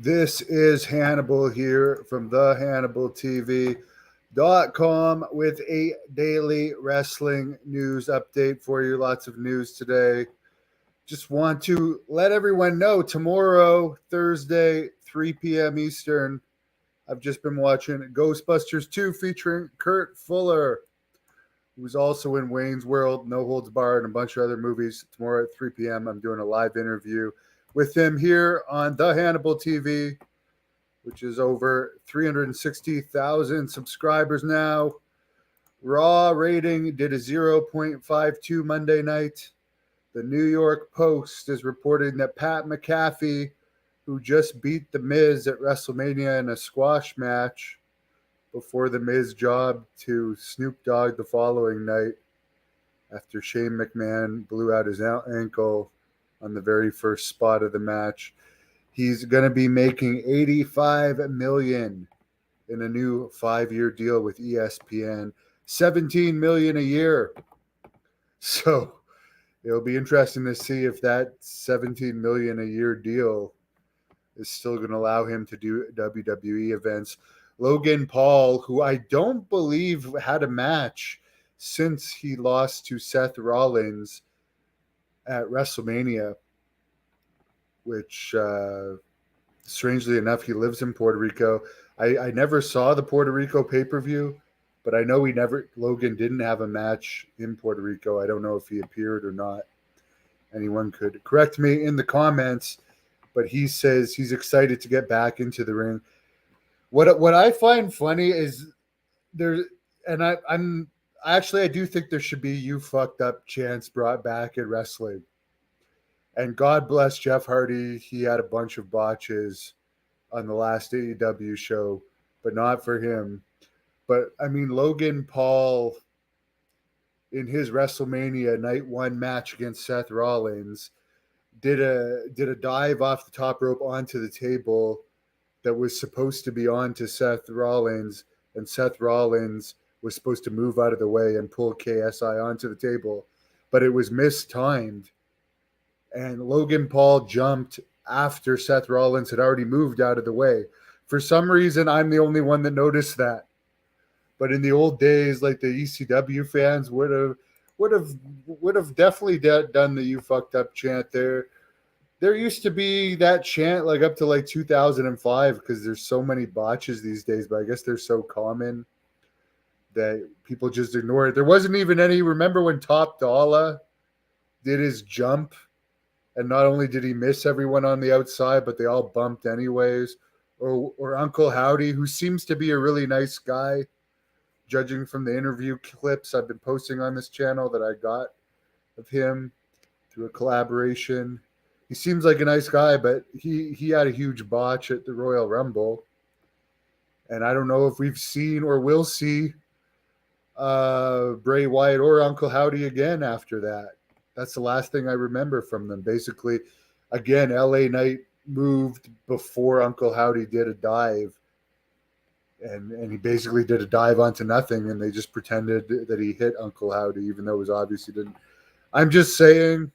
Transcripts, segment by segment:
This is Hannibal here from the HannibalTV.com with a daily wrestling news update for you. Lots of news today. Just want to let everyone know tomorrow, Thursday, 3 p.m. Eastern, I've just been watching Ghostbusters 2 featuring Kurt Fuller, who's also in Wayne's World, No Holds Barred, and a bunch of other movies. Tomorrow at 3 p.m., I'm doing a live interview with him here on the Hannibal TV, which is over 360,000 subscribers now. Raw rating did a 0.52 Monday night. The New York Post is reporting that Pat McAfee, who just beat The Miz at WrestleMania in a squash match before The Miz jobbed to Snoop Dogg the following night after Shane McMahon blew out his ankle on the very first spot of the match. He's going to be making $85 million in a new 5-year deal with ESPN, $17 million a year. So it'll be interesting to see if that $17 million a year deal is still going to allow him to do WWE events. Logan Paul, who I don't believe had a match since he lost to Seth Rollins at WrestleMania, which strangely enough, he lives in Puerto Rico. I never saw the Puerto Rico pay-per-view, but I know Logan didn't have a match in Puerto Rico. I don't know if he appeared or not. Anyone could correct me in the comments, but he says he's excited to get back into the ring. What I find funny is I do think there should be "you fucked up" chants brought back in wrestling. And God bless Jeff Hardy. He had a bunch of botches on the last AEW show, but not for him. But I mean, Logan Paul in his WrestleMania Night 1 match against Seth Rollins did a dive off the top rope onto the table that was supposed to be onto Seth Rollins, and Seth Rollins was supposed to move out of the way and pull KSI onto the table, but it was mistimed. And Logan Paul jumped after Seth Rollins had already moved out of the way. For some reason, I'm the only one that noticed that. But in the old days, like the ECW fans would have definitely done the "you fucked up" chant there. There used to be that chant like up to like 2005 because there's so many botches these days, but I guess they're so common that people just ignore it. There wasn't even any. Remember when Top Dollar did his jump? And not only did he miss everyone on the outside, but they all bumped anyways. Or Uncle Howdy, who seems to be a really nice guy, judging from the interview clips I've been posting on this channel that I got of him through a collaboration. He seems like a nice guy, but he had a huge botch at the Royal Rumble. And I don't know if we've seen or will see Bray Wyatt or Uncle Howdy again after that. That's the last thing I remember from them. Basically, again, LA Knight moved before Uncle Howdy did a dive. And he basically did a dive onto nothing, and they just pretended that he hit Uncle Howdy, even though it was obviously didn't. I'm just saying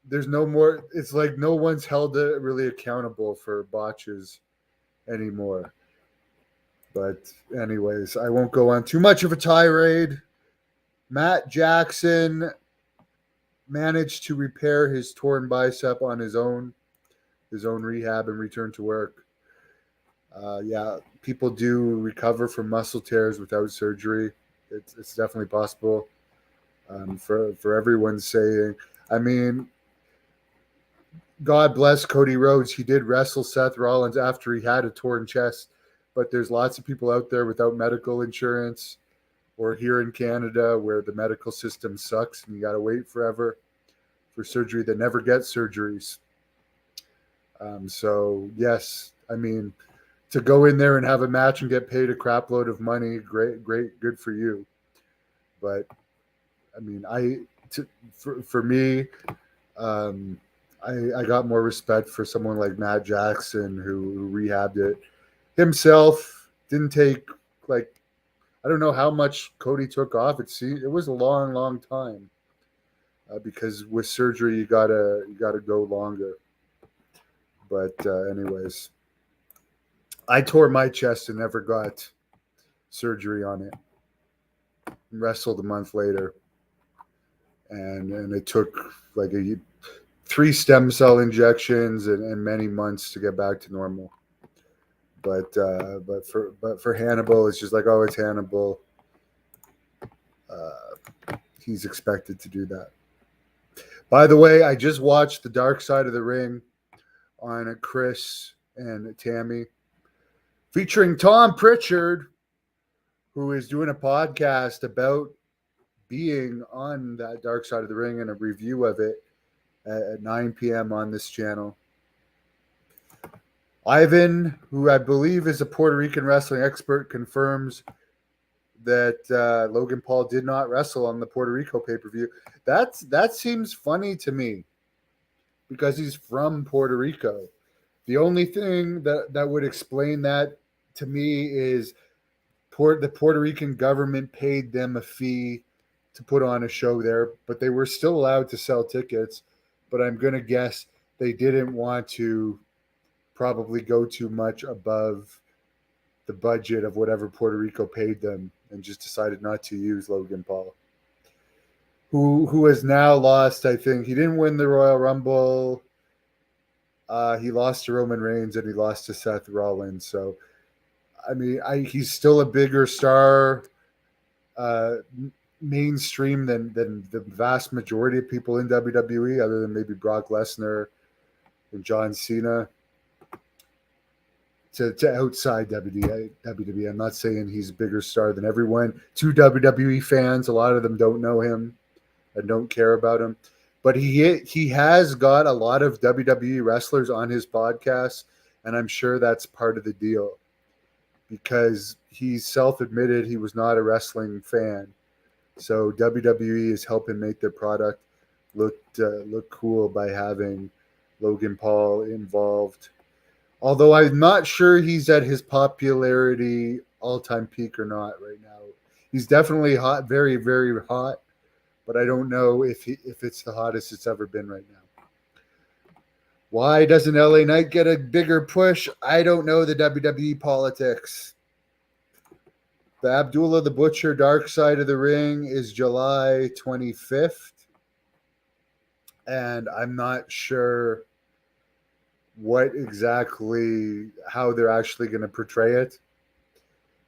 there's no more. It's like no one's held really accountable for botches anymore. But anyways, I won't go on too much of a tirade. Matt Jackson managed to repair his torn bicep on his own rehab and return to work. People do recover from muscle tears without surgery. It's definitely possible. For everyone's saying, I mean, God bless Cody Rhodes. He did wrestle Seth Rollins after he had a torn chest, but there's lots of people out there without medical insurance, or here in Canada where the medical system sucks and you got to wait forever for surgery that never gets surgeries. So yes, I mean, to go in there and have a match and get paid a crap load of money, great, good for you. But I mean, for me, I got more respect for someone like Matt Jackson who rehabbed it himself. Didn't take I don't know how much Cody took off. It was a long time because with surgery you gotta go longer. But anyways, I tore my chest and never got surgery on it. Wrestled a month later, and it took like 3 stem cell injections and many months to get back to normal. But for Hannibal, it's just like, oh, it's Hannibal. He's expected to do that. By the way, I just watched The Dark Side of the Ring on Chris and Tammy, featuring Tom Pritchard, who is doing a podcast about being on that Dark Side of the Ring and a review of it at 9 p.m. on this channel. Ivan, who I believe is a Puerto Rican wrestling expert, confirms that Logan Paul did not wrestle on the Puerto Rico pay-per-view. That seems funny to me because he's from Puerto Rico. The only thing that would explain that to me is the Puerto Rican government paid them a fee to put on a show there, but they were still allowed to sell tickets. But I'm going to guess they didn't want to probably go too much above the budget of whatever Puerto Rico paid them and just decided not to use Logan Paul, who has now lost, I think. He didn't win the Royal Rumble. He lost to Roman Reigns and he lost to Seth Rollins. So, I mean, he's still a bigger star mainstream than the vast majority of people in WWE, other than maybe Brock Lesnar and John Cena. To outside WWE. I'm not saying he's a bigger star than everyone. To WWE fans, a lot of them don't know him and don't care about him. But he has got a lot of WWE wrestlers on his podcast, and I'm sure that's part of the deal because he's self-admitted he was not a wrestling fan. So WWE is helping make their product look cool by having Logan Paul involved. Although I'm not sure he's at his popularity all-time peak or not right now. He's definitely hot, very, very hot, but I don't know if it's the hottest it's ever been right now. Why doesn't LA Knight get a bigger push? I don't know the WWE politics. The Abdullah the Butcher Dark Side of the Ring is July 25th, and I'm not sure how they're actually going to portray it.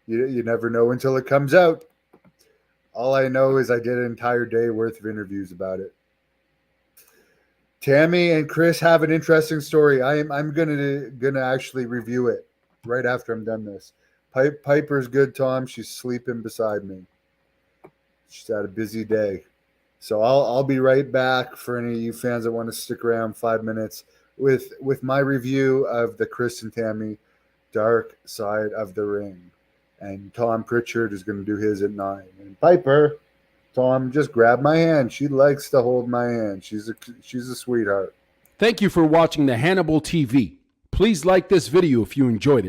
You never know until it comes out. All I know is I did an entire day worth of interviews about it. Tammy and Chris have an interesting story. I'm gonna actually review it right after I'm done this. Piper's good, Tom. She's sleeping beside me. She's had a busy day. So I'll be right back for any of you fans that want to stick around 5 minutes with my review of the Chris and Tammy Dark Side of the Ring. And Tom Pritchard is going to do his at 9. And Piper, Tom, just grab my hand. She likes to hold my hand. She's a sweetheart. Thank you for watching the Hannibal TV. Please like this video if you enjoyed it.